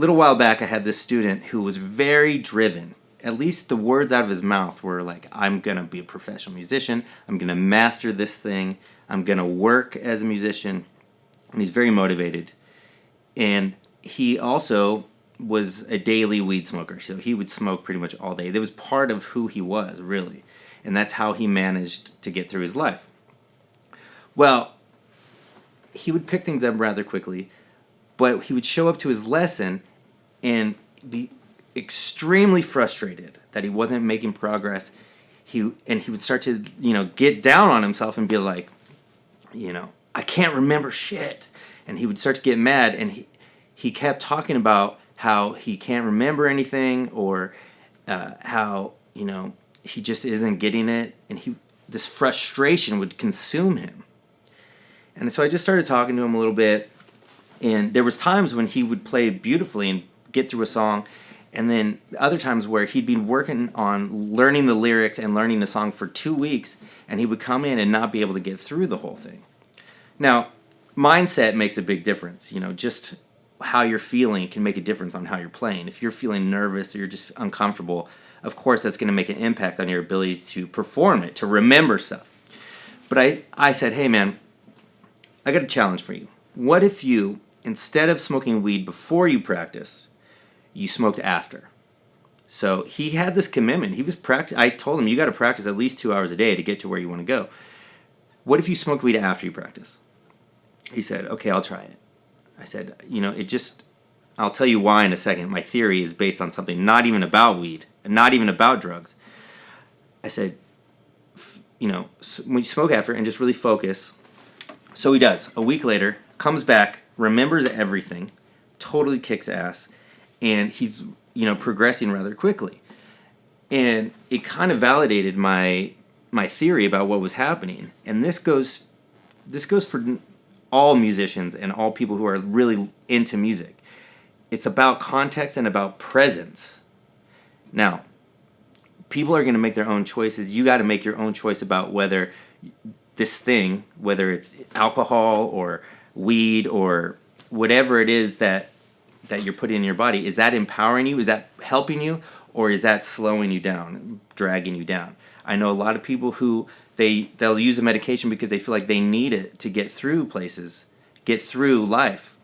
little while back, I had this student who was very driven. At least the words out of his mouth were like, I'm going to be a professional musician. I'm going to master this thing. I'm going to work as a musician. And he's very motivated. And he also was a daily weed smoker. So he would smoke pretty much all day. That was part of who he was, really. And that's how he managed to get through his life. Well, he would pick things up rather quickly, but he would show up to his lesson and be extremely frustrated that he wasn't making progress. He would start to, get down on himself and be like, I can't remember shit. And he would start to get mad, and he kept talking about how he can't remember anything, or how, he just isn't getting it, and this frustration would consume him. And so I just started talking to him a little bit, and there was times when he would play beautifully and get through a song, and then other times where he'd been working on learning the lyrics and learning the song for 2 weeks, and he would come in and not be able to get through the whole thing. Now, mindset makes a big difference. Just how you're feeling can make a difference on how you're playing. If you're feeling nervous or you're just uncomfortable, of course that's going to make an impact on your ability to perform it, to remember stuff. But I said, hey man, I got a challenge for you. What if you, instead of smoking weed before you practiced, you smoked after? So he had this commitment. He was I told him, you got to practice at least 2 hours a day to get to where you want to go. What if you smoked weed after you practice? He said, okay, I'll try it. I said, I'll tell you why in a second. My theory is based on something not even about weed and not even about drugs. I said, when you smoke after and just really focus. So he does. A week later, comes back, remembers everything, totally kicks ass, and he's, progressing rather quickly. And it kind of validated my theory about what was happening. And this goes for all musicians and all people who are really into music. It's about context and about presence. Now, people are going to make their own choices. You got to make your own choice about whether this thing, whether it's alcohol or weed or whatever it is that you're putting in your body, is that empowering you? Is that helping you? Or is that slowing you down, dragging you down? I know a lot of people who they'll use a medication because they feel like they need it to get through places, get through life.